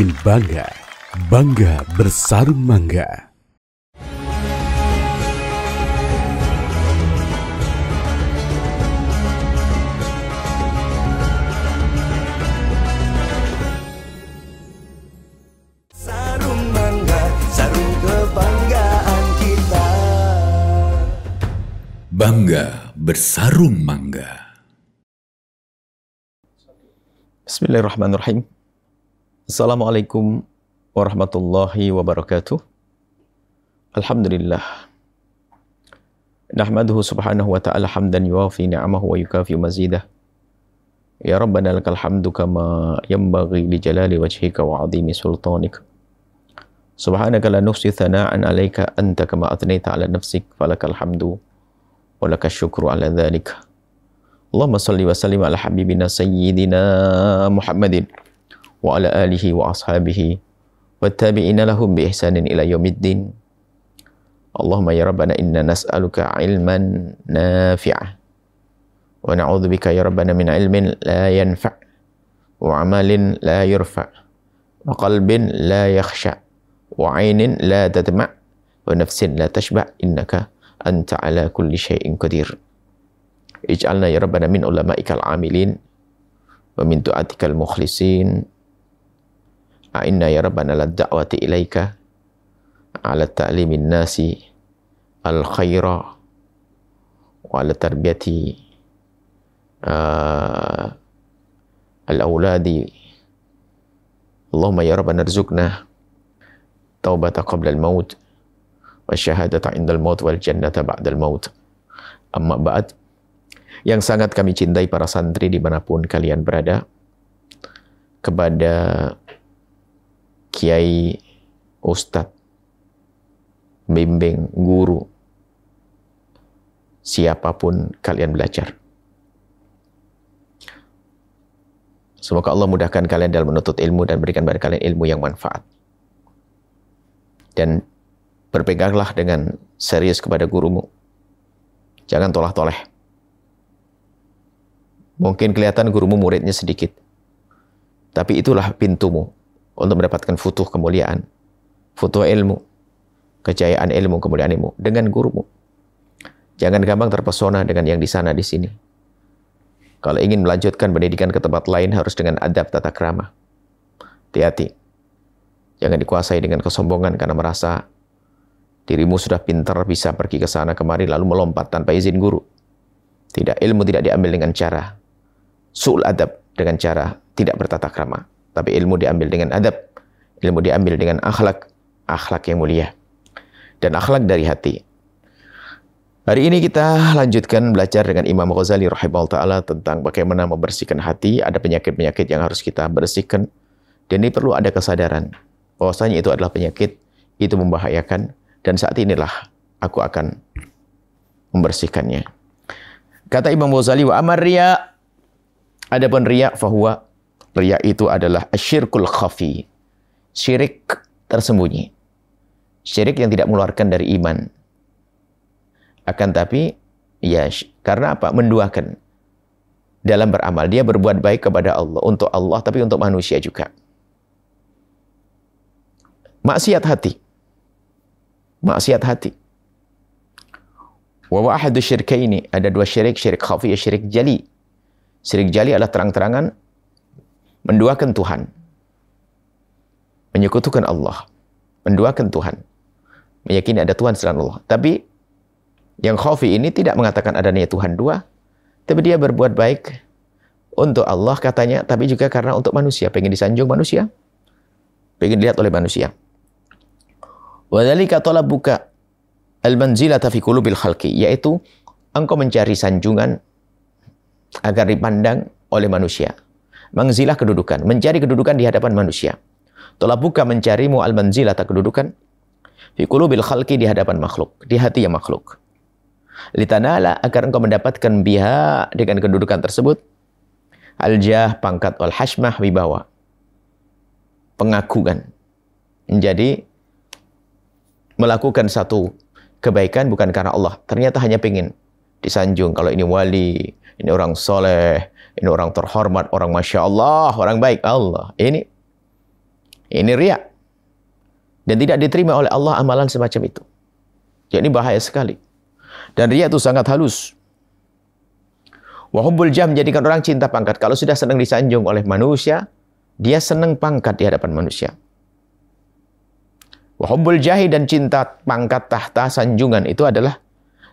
bikin bangga. Bangga bersarung mangga. Sarung mangga, sarung kebanggaan kita. Bangga bersarung mangga. Bismillahirrahmanirrahim. Assalamualaikum warahmatullahi wabarakatuh. Alhamdulillah. Nahmaduhu subhanahu wa ta'ala hamdan yuwafi ni'amahu wa yukafi mazidah. Ya Rabbana lakal hamdu kama yanbaghi li jalali wajhika wa 'azimi sultanik. Subhanaka la nuhsi thana'an 'alaika anta kama athnayta 'ala nafsik falakal hamdu wa lakas syukru 'ala dzalik. Allahumma salli wa sallim ala habibina sayyidina Muhammadin wa ala alihi wa ashabihi wa tabi'ina lahum bi ihsanin ila yaumiddin. Allahumma ya Rabbana inna nas'aluka ilman nafi'ah wa na'udzubika ya Rabbana min ilmin la yanfa' wa amalin la yurfa' wa qalbin la yakhsha' wa 'ainin la tadma' wa nafsin la tashba' innaka anta ala kulli syai'in qadir. Ij'alna ya Rabbana min ulama'ikal amilin wa min du'atikal mukhlisin. A'inna ya Rabbana la da'wati ilaika ala ta'limin nasi al-khaira wa ala tarbiyati al-awladi. Allahumma ya Rabbana rizukna taubata qabla al-maut wa syahadata indal maut wal jannata ba'dal maut. Amma ba'd. Yang sangat kami cintai para santri dimanapun kalian berada, kepada kiai, ustadz, bimbing, guru, siapapun kalian belajar. Semoga Allah mudahkan kalian dalam menuntut ilmu dan berikan pada kalian ilmu yang manfaat. Dan berpeganglah dengan serius kepada gurumu. Jangan tolah-toleh. Mungkin kelihatan gurumu muridnya sedikit, tapi itulah pintumu untuk mendapatkan futuh kemuliaan, futuh ilmu, kejayaan ilmu, kemuliaan ilmu dengan gurumu. Jangan gampang terpesona dengan yang di sana di sini. Kalau ingin melanjutkan pendidikan ke tempat lain harus dengan adab tata krama. Hati-hati. Jangan dikuasai dengan kesombongan karena merasa dirimu sudah pintar bisa pergi ke sana kemari lalu melompat tanpa izin guru. Tidak, ilmu tidak diambil dengan cara su'ul adab, dengan cara tidak bertata krama. Tapi ilmu diambil dengan adab, ilmu diambil dengan akhlak, akhlak yang mulia. Dan akhlak dari hati. Hari ini kita lanjutkan belajar dengan Imam Ghazali rahimahullah ta'ala tentang bagaimana membersihkan hati. Ada penyakit-penyakit yang harus kita bersihkan. Dan ini perlu ada kesadaran bahwasanya itu adalah penyakit, itu membahayakan. Dan saat inilah aku akan membersihkannya. Kata Imam Ghazali, wa amar riya, adapun riya fahuwa, riya itu adalah asyirkul khafi, syirik tersembunyi, syirik yang tidak mengeluarkan dari iman. Akan tapi ya karena apa? Menduakan dalam beramal, dia berbuat baik kepada Allah, untuk Allah tapi untuk manusia juga. Maksiat hati, maksiat hati. Wa wahadu syirkaini, ada dua syirik, syirik khafi, syirik jali. Syirik jali adalah terang-terangan menduakan Tuhan, menyekutukan Allah, menduakan Tuhan, meyakini ada Tuhan selain Allah. Tapi yang khafi ini tidak mengatakan adanya Tuhan dua, tapi dia berbuat baik untuk Allah katanya, tapi juga karena untuk manusia, pengen disanjung manusia, pengen dilihat oleh manusia. Wa dzalika talabuka al-manzilata fi qulubil khalqi, yaitu engkau mencari sanjungan agar dipandang oleh manusia. Manzilah kedudukan, mencari kedudukan di hadapan manusia. Talabuka mencarimu al-manzilata kedudukan fi qulubil khalqi, di hadapan makhluk, di hati yang makhluk. Litanala, agar engkau mendapatkan biha, dengan kedudukan tersebut, al-jah, pangkat, wal hashmah, wibawa, pengakuan. Jadi melakukan satu kebaikan bukan karena Allah, ternyata hanya pengen disanjung. Kalau ini wali, ini orang soleh, ini orang terhormat, orang masya Allah, orang baik Allah. Ini riya. Dan tidak diterima oleh Allah amalan semacam itu. Jadi bahaya sekali. Dan riya itu sangat halus. Wa hubbul jah menjadikan orang cinta pangkat. Kalau sudah senang disanjung oleh manusia, dia senang pangkat di hadapan manusia. Wa hubbul jahi dan cinta pangkat tahta sanjungan itu adalah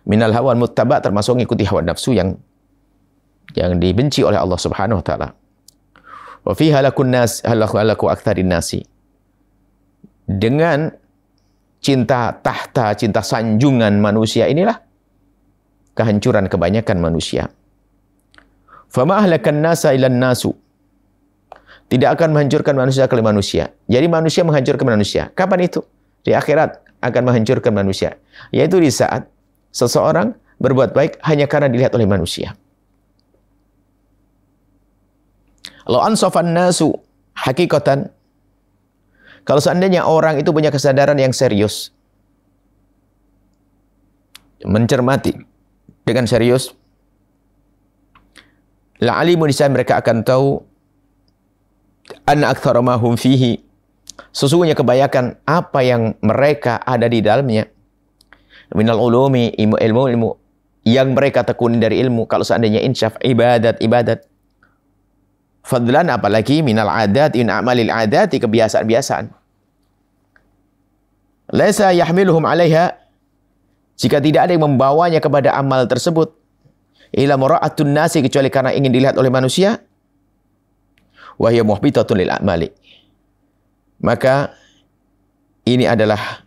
minal hawa muttaba, termasuk mengikuti hawa nafsu yang dibenci oleh Allah Subhanahu wa taala. Wa fi halakun nas halaku aktsarin nasi. Dengan cinta tahta, cinta sanjungan manusia inilah kehancuran kebanyakan manusia. Fama ahlakan nasa ilan nasu. Tidak akan menghancurkan manusia kecuali manusia. Jadi manusia menghancurkan manusia. Kapan itu? Di akhirat akan menghancurkan manusia. Yaitu di saat seseorang berbuat baik hanya karena dilihat oleh manusia. Law ansafan nasu hakikatan. Kalau seandainya orang itu punya kesadaran yang serius, mencermati dengan serius, la'alimu niscaya mereka akan tahu anna aktsara ma hum fihi, sesungguhnya kebanyakan apa yang mereka ada di dalamnya, minal ulumi, ilmu yang mereka tekuni dari ilmu. Kalau seandainya insyaf ibadat, fadlan apalagi minal adat, in amalil adati, kebiasaan-biasaan. Laisa yahmiluhum 'alaiha, jika tidak ada yang membawanya kepada amal tersebut, ila mura'atun nasi, kecuali karena ingin dilihat oleh manusia, wa hiya muhbitatun lil a'mali. Maka ini adalah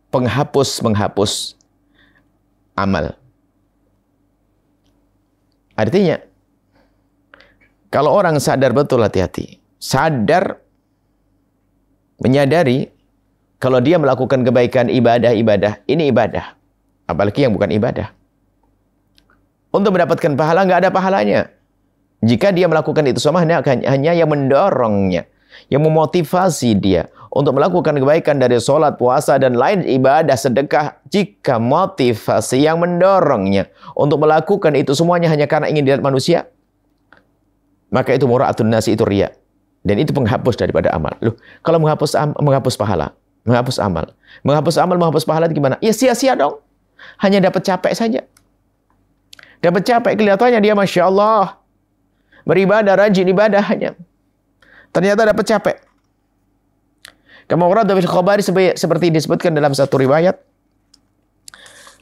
menghapus amal. Artinya, kalau orang sadar betul, hati-hati, sadar, menyadari kalau dia melakukan kebaikan, ibadah, ini ibadah. Apalagi yang bukan ibadah. Untuk mendapatkan pahala, nggak ada pahalanya. Jika dia melakukan itu semua, hanya yang mendorongnya, yang memotivasi dia untuk melakukan kebaikan dari sholat, puasa, dan lain ibadah, sedekah. Jika motivasi yang mendorongnya untuk melakukan itu semuanya hanya karena ingin dilihat manusia, maka itu mura'atun nasi, itu riya. Dan itu penghapus daripada amal. Loh, kalau menghapus pahala, menghapus amal, menghapus pahala itu gimana? Ya sia-sia dong. Hanya dapat capek saja. Dapat capek, kelihatannya dia Masya Allah beribadah, rajin ibadahnya. Ternyata dapat capek. Kama warada fil khabari, seperti disebutkan dalam satu riwayat,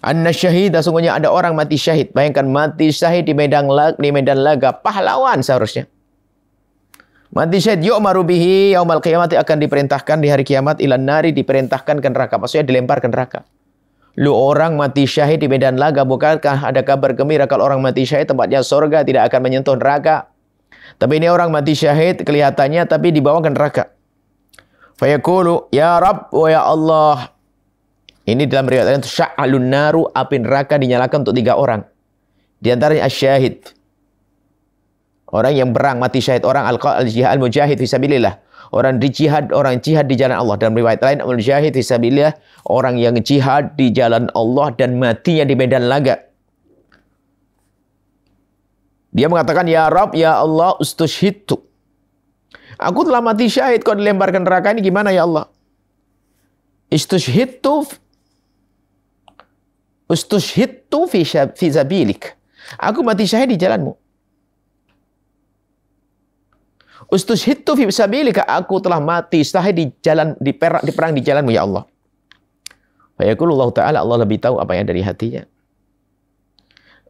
anna syahida, sungguhnya ada orang mati syahid. Bayangkan mati syahid di medan laga, pahlawan seharusnya. Mati syahid yu'maru bihi yaumal qiyamati, akan diperintahkan di hari kiamat, ilan nari, diperintahkan ke neraka. Maksudnya dilempar ke neraka. Lu orang mati syahid di medan laga, bukankah ada kabar gembira kalau orang mati syahid tempatnya surga, tidak akan menyentuh neraka? Tapi ini orang mati syahid kelihatannya tapi dibawa ke neraka. Fayaqulu ya Rabb, wa ya Allah. Ini dalam riwayat lain, sya'alun naru, api neraka dinyalakan untuk 3 orang. Di antaranya asyahid, orang yang berang mati syahid, orang al-mujahid fisabilillah, orang jihad di jalan Allah. Dalam riwayat lain, al-mujahid fisabilillah, orang yang jihad di jalan Allah dan matinya di medan laga. Dia mengatakan, ya Rabb, ya Allah, ustushhidtu. Aku telah mati syahid, kau dilemparkan neraka, ini gimana ya Allah? Ustushhidtu fi sabilik. Aku mati syahid di jalanmu. Ustushhidtu fi sabilika, aku telah mati syahid di perang di jalanmu ya Allah. Fa yaqulullahu ta'ala, Allah lebih tahu apa yang dari hatinya.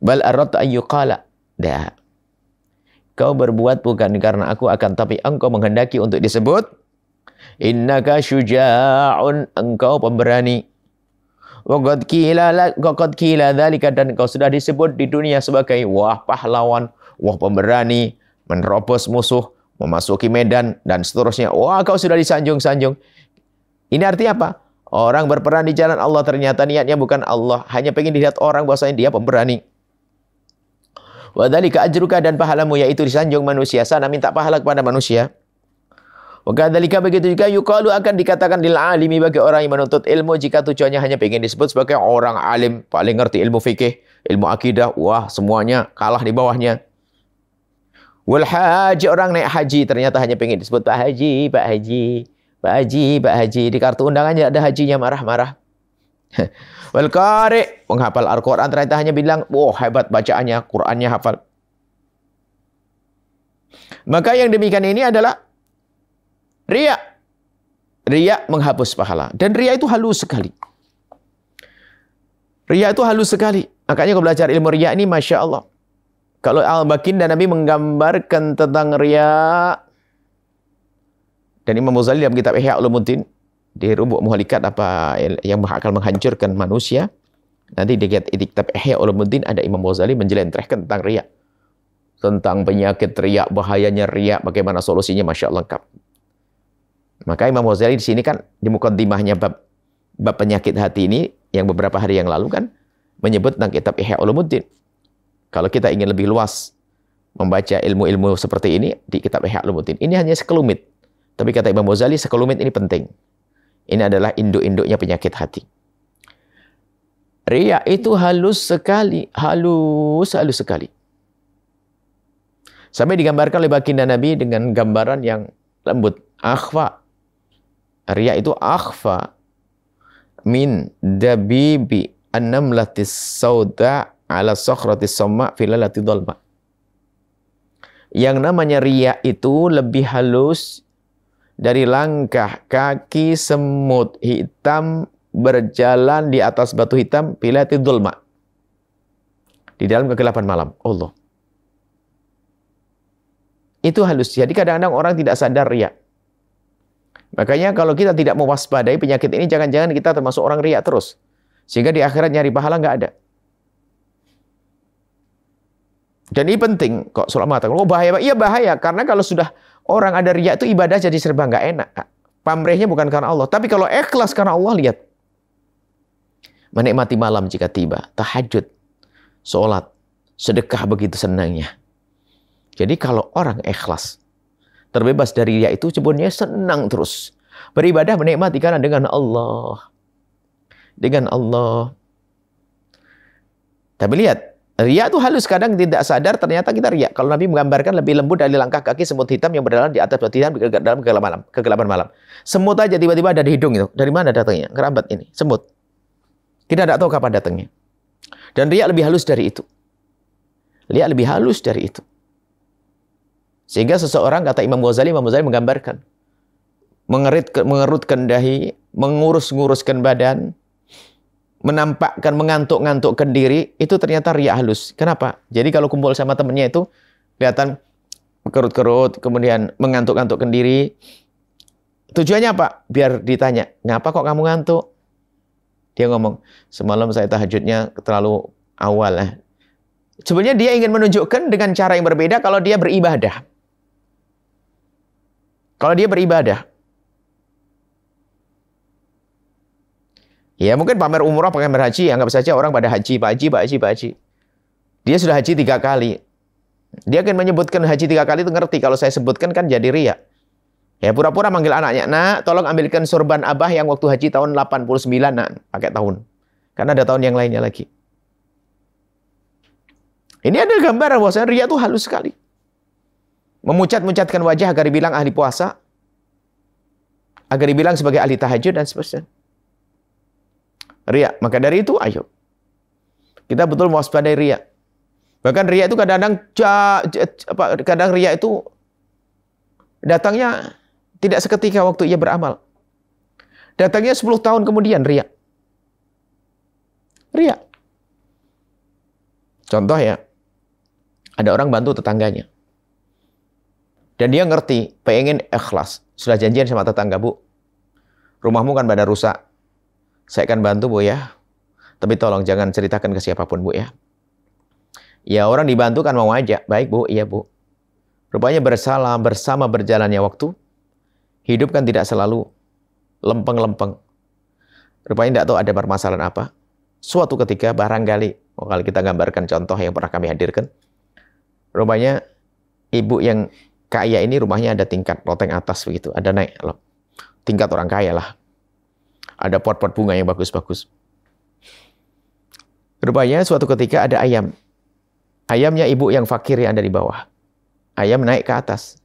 Bal aradta an yuqala, dah. Kau berbuat bukan karena aku akan, tapi engkau menghendaki untuk disebut innaka syuja'un, engkau pemberani. Wa qad qila dzalika, dan engkau sudah disebut di dunia sebagai wah pahlawan, wah pemberani, menerobos musuh, memasuki medan, dan seterusnya. Wah, kau sudah disanjung-sanjung. Ini artinya apa? Orang berperan di jalan Allah, ternyata niatnya bukan Allah. Hanya pengen dilihat orang bahwasanya dia pemberani. Wa dzalika ajruka, dan pahalamu yaitu disanjung manusia. Sana minta pahala kepada manusia. Wa kadzalika, begitu juga yuqalu, akan dikatakan lil alimi, bagi orang yang menuntut ilmu, jika tujuannya hanya pengen disebut sebagai orang alim, paling ngerti ilmu fikih, ilmu akidah, wah semuanya kalah di bawahnya. Wal haji, orang naik haji, ternyata hanya pengen disebut Pak Haji, Pak Haji. Pak Haji, di kartu undangannya ada hajinya marah-marah. Wal qari, menghafal Al-Quran ternyata hanya bilang, wah hebat bacaannya, Qurannya hafal. Maka yang demikian ini adalah riya. Riya menghapus pahala. Dan riya itu halus sekali. Riya itu halus sekali. Makanya kalau belajar ilmu riya ini, Masya Allah. Kalau Al-Baginda Nabi menggambarkan tentang riya, dan Imam Ghazali dalam kitab Ihya Ulumuddin, di Rubuk Muhalikat apa yang akan menghancurkan manusia, nanti di kitab Ihya Ulumuddin ada Imam Ghazali menjelentrehkan tentang riya. Tentang penyakit riya, bahayanya riya, bagaimana solusinya, Masya Allah lengkap. Maka Imam Ghazali di sini kan, di mukaddimahnya bab penyakit hati ini, yang beberapa hari yang lalu kan, menyebut tentang kitab Ihya Ulumuddin. Kalau kita ingin lebih luas membaca ilmu-ilmu seperti ini, di kitab Ihya Ulumuddin. Ini hanya sekelumit. Tapi kata Imam Ghazali, sekelumit ini penting. Ini adalah induk-induknya penyakit hati. Riya itu halus sekali. Halus sekali. Sampai digambarkan oleh baginda Nabi dengan gambaran yang lembut. Akhfa. Riya itu akhfa. Min dabibi an-namlatis sauda ala sakhratis samma filalati dhalma. Yang namanya riya itu lebih halus dari langkah kaki semut hitam berjalan di atas batu hitam filati dhulma. Di dalam kegelapan malam. Allah. Itu halus. Jadi kadang-kadang orang tidak sadar riya. Makanya kalau kita tidak mewaspadai penyakit ini, jangan-jangan kita termasuk orang riya terus. Sehingga di akhirat nyari pahala nggak ada. Dan ini penting. Kok Sulaiman mengatakan, oh bahaya. Iya bahaya. Karena kalau sudah orang ada riya itu ibadah jadi serba nggak enak. Pamrihnya bukan karena Allah. Tapi kalau ikhlas karena Allah, lihat. Menikmati malam jika tiba. Tahajud. Sholat. Sedekah begitu senangnya. Jadi kalau orang ikhlas. Terbebas dari riya itu sebenarnya senang terus. Beribadah menikmati karena dengan Allah. Dengan Allah. Tapi lihat. Riya itu halus, kadang tidak sadar ternyata kita riya. Kalau Nabi menggambarkan lebih lembut dari langkah kaki semut hitam yang berjalan di atas batu hitam dalam kegelapan malam. Semut aja tiba-tiba ada di hidung itu. Dari mana datangnya? Kerabat ini, semut. Kita tidak tahu kapan datangnya. Dan riya lebih halus dari itu. Riya lebih halus dari itu. Sehingga seseorang, kata Imam Ghazali menggambarkan. Mengerutkan dahi, mengurus-nguruskan badan, menampakkan mengantuk-ngantukkan diri, itu ternyata riya halus. Kenapa? Jadi kalau kumpul sama temennya itu, kelihatan kerut-kerut, kemudian mengantuk-ngantukkan diri. Tujuannya apa? Biar ditanya, ngapa kok kamu ngantuk? Dia ngomong, semalam saya tahajudnya terlalu awal. Sebenarnya dia ingin menunjukkan dengan cara yang berbeda kalau dia beribadah. Kalau dia beribadah. Ya mungkin pamer umrah, pamer haji, anggap saja orang pada haji, Pak Haji. Dia sudah haji 3 kali. Dia akan menyebutkan haji 3 kali itu ngerti. Kalau saya sebutkan kan jadi riya. Ya pura-pura manggil anaknya, nak tolong ambilkan sorban abah yang waktu haji tahun 89, nak. Pakai tahun. Karena ada tahun yang lainnya lagi. Ini ada gambaran bahwasanya riya itu halus sekali. Memucat-mucatkan wajah agar dibilang ahli puasa. Agar dibilang sebagai ahli tahajud dan seterusnya. Riya. Maka dari itu, ayo. Kita betul mewaspadai riya. Bahkan riya itu kadang riya itu datangnya tidak seketika waktu ia beramal. Datangnya 10 tahun kemudian riya. Riya. Contoh ya, ada orang bantu tetangganya. Dan dia ngerti, pengen ikhlas. Sudah janjian sama tetangga, Bu. Rumahmu kan pada rusak. Saya akan bantu, Bu, ya. Tapi tolong jangan ceritakan ke siapapun, Bu, ya. Ya, orang dibantu kan mau aja. Baik, Bu, iya, Bu. Rupanya bersama berjalannya waktu, hidup kan tidak selalu lempeng-lempeng. Rupanya tidak tahu ada permasalahan apa. Suatu ketika, barangkali, kalau kita gambarkan contoh yang pernah kami hadirkan, rupanya ibu yang kaya ini rumahnya ada tingkat, loteng atas begitu. Ada naik, tingkat orang kaya lah. Ada pot-pot bunga yang bagus-bagus. Rupanya suatu ketika ada ayam. Ayamnya ibu yang fakir yang ada di bawah. Ayam naik ke atas.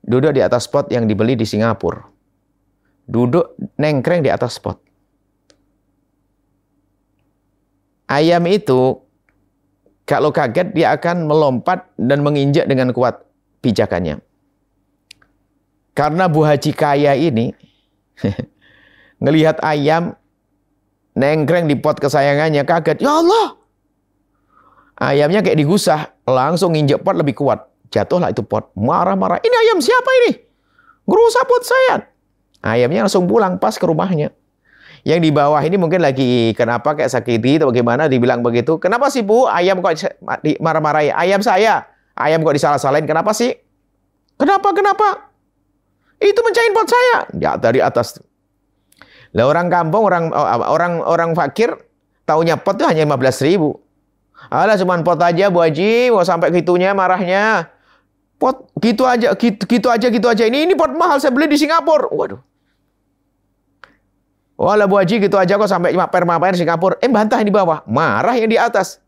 Duduk di atas pot yang dibeli di Singapura. duduk nengkreng di atas pot. Ayam itu kalau kaget dia akan melompat dan menginjak dengan kuat pijakannya. Karena Bu Haji kaya ini ngelihat ayam nengkreng di pot kesayangannya, kaget. Ya Allah! Ayamnya kayak digusah, langsung nginjek pot lebih kuat. Jatuhlah itu pot. Marah-marah. Ini ayam siapa ini? Ngerusak pot saya. Ayamnya langsung pulang pas ke rumahnya. Yang di bawah ini mungkin lagi kenapa kayak sakiti atau bagaimana dibilang begitu. Kenapa sih Bu? Ayam kok marah-marahi? Ayam saya. Ayam kok disalah-salahin? Kenapa sih? Kenapa? Itu mencahin pot saya. Ya dari atas. Lah orang kampung, orang fakir taunya pot itu hanya 15.000. Alah cuman pot aja Bu Haji, mau sampai gitunya marahnya. Pot gitu aja. Ini pot mahal saya beli di Singapura. Waduh. Walah Bu Haji gitu aja kok sampai maper Singapura. Bantah yang di bawah, marah yang di atas.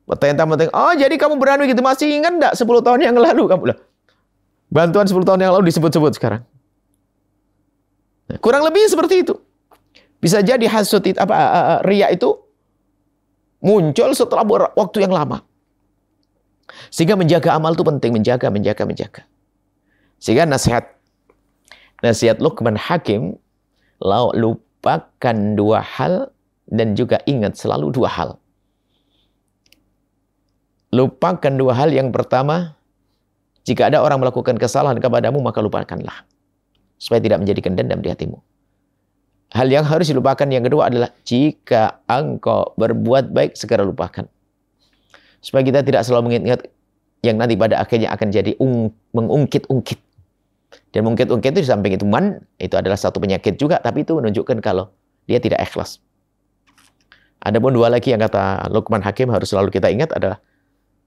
Bertanya-tanya, oh jadi kamu berani gitu, masih ingat enggak 10 tahun yang lalu kamu lah. Bantuan 10 tahun yang lalu disebut-sebut sekarang. Nah, kurang lebih seperti itu. Bisa jadi hasud itu riya itu muncul setelah waktu yang lama. Sehingga menjaga amal itu penting, menjaga. Sehingga nasihat Luqman Hakim, lupakan 2 hal dan juga ingat selalu 2 hal. Lupakan 2 hal. Yang pertama, jika ada orang melakukan kesalahan kepadamu, maka lupakanlah. Supaya tidak menjadikan dendam di hatimu. Hal yang harus dilupakan yang kedua adalah, jika engkau berbuat baik, segera lupakan. Supaya kita tidak selalu mengingat yang nanti pada akhirnya akan jadi mengungkit-ungkit. Dan mengungkit-ungkit itu di samping itu itu adalah satu penyakit juga, tapi itu menunjukkan kalau dia tidak ikhlas. Adapun 2 lagi yang kata Luqman Hakim harus selalu kita ingat adalah,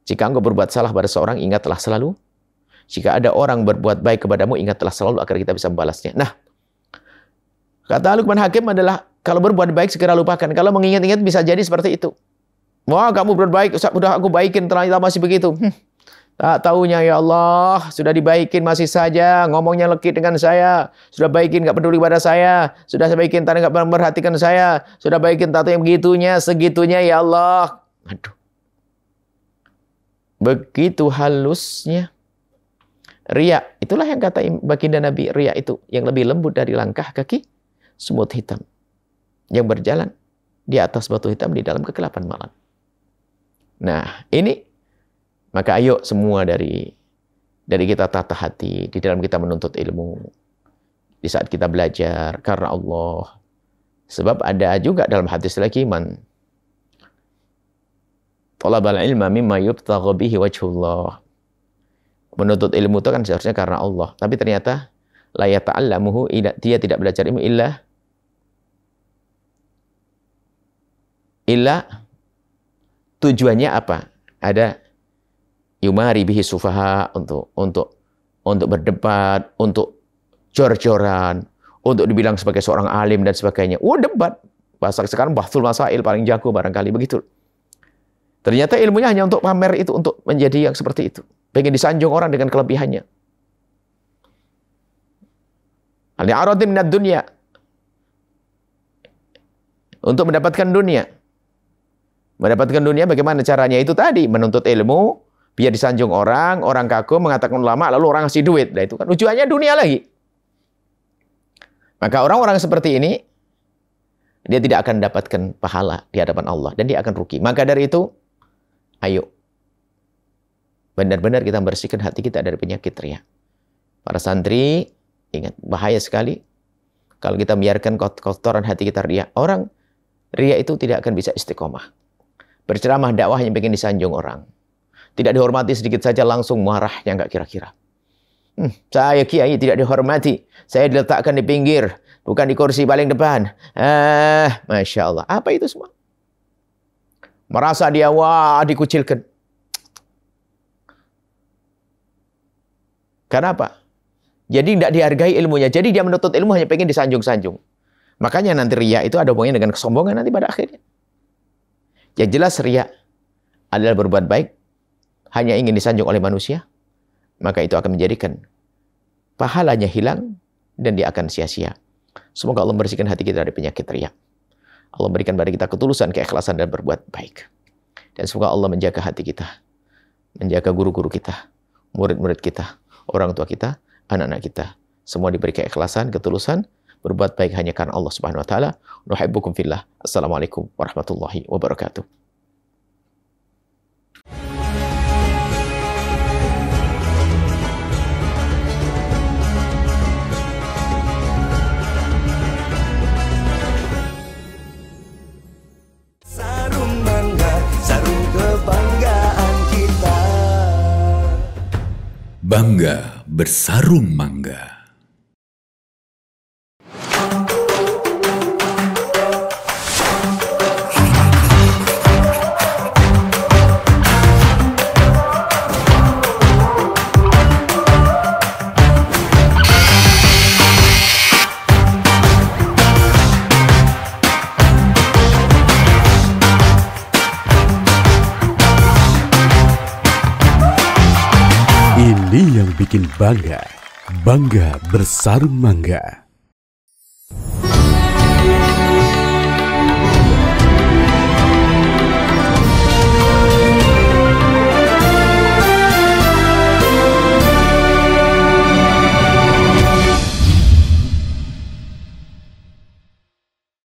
jika engkau berbuat salah pada seorang, ingatlah selalu. Jika ada orang berbuat baik kepadamu, ingatlah selalu agar kita bisa membalasnya. Nah, kata Luqman Hakim adalah, kalau berbuat baik segera lupakan. Kalau mengingat-ingat bisa jadi seperti itu. Wah, kamu berbuat baik, sudah aku baikin, ternyata masih begitu. Tak taunya ya Allah, sudah dibaikin masih saja, ngomongnya lekit dengan saya. Sudah baikin, gak peduli pada saya. Sudah saya baikin, tak gak memperhatikan saya. Sudah baikin, tak tahu yang begitunya, segitunya ya Allah. Aduh. Begitu halusnya. Riya, itulah yang kata baginda Nabi, riya itu yang lebih lembut dari langkah kaki semut hitam yang berjalan di atas batu hitam di dalam kegelapan malam. Nah, ini maka ayo semua dari kita tata hati di dalam kita menuntut ilmu, di saat kita belajar karena Allah. Sebab ada juga dalam hadis lagi, man talabal ilma mimma yubtagha bihi wajhullah. Menuntut ilmu itu kan seharusnya karena Allah. Tapi ternyata la yata'allamuhu, dia tidak belajar ilmu illa tujuannya apa? Ada yumari bihi sufaha, untuk berdebat, untuk jor-joran, untuk dibilang sebagai seorang alim dan sebagainya. Debat. Bahasa sekarang bahsul masail paling jago barangkali begitu. Ternyata ilmunya hanya untuk pamer itu, untuk menjadi yang seperti itu. Pengen disanjung orang dengan kelebihannya. Al-i'radi minad dunya. Untuk mendapatkan dunia. Mendapatkan dunia bagaimana caranya? Itu tadi, menuntut ilmu, biar disanjung orang kagum, mengatakan ulama, lalu orang ngasih duit. Nah itu kan tujuannya dunia lagi. Maka orang-orang seperti ini, dia tidak akan mendapatkan pahala di hadapan Allah. Dan dia akan rugi. Maka dari itu, ayo. Benar-benar kita membersihkan hati kita dari penyakit riya. Para santri, ingat, bahaya sekali. Kalau kita biarkan kotoran hati kita riya. Orang riya itu tidak akan bisa istiqomah. Berceramah dakwah yang pengen disanjung orang. Tidak dihormati sedikit saja langsung marahnya nggak kira-kira. Saya kiai tidak dihormati. Saya diletakkan di pinggir. Bukan di kursi paling depan. Masya Allah. Apa itu semua? Merasa dia, wah, dikucilkan. Kenapa? Jadi tidak dihargai ilmunya. Jadi dia menuntut ilmu hanya pengen disanjung-sanjung. Makanya nanti riya itu ada hubungannya dengan kesombongan nanti pada akhirnya. Yang jelas riya adalah berbuat baik, hanya ingin disanjung oleh manusia. Maka itu akan menjadikan pahalanya hilang dan dia akan sia-sia. Semoga Allah membersihkan hati kita dari penyakit riya. Allah berikan pada kita ketulusan, keikhlasan, dan berbuat baik. Dan semoga Allah menjaga hati kita, menjaga guru-guru kita, murid-murid kita, orang tua kita, anak-anak kita. Semua diberi keikhlasan, ketulusan, berbuat baik hanya karena Allah Subhanahu wa taala. Nuhibbukum fillah. Assalamualaikum warahmatullahi wabarakatuh. Sarung mangga, sarung kebanggaan kita. Bangga bersarung mangga. Ini yang bikin bangga. Bangga bersarung mangga.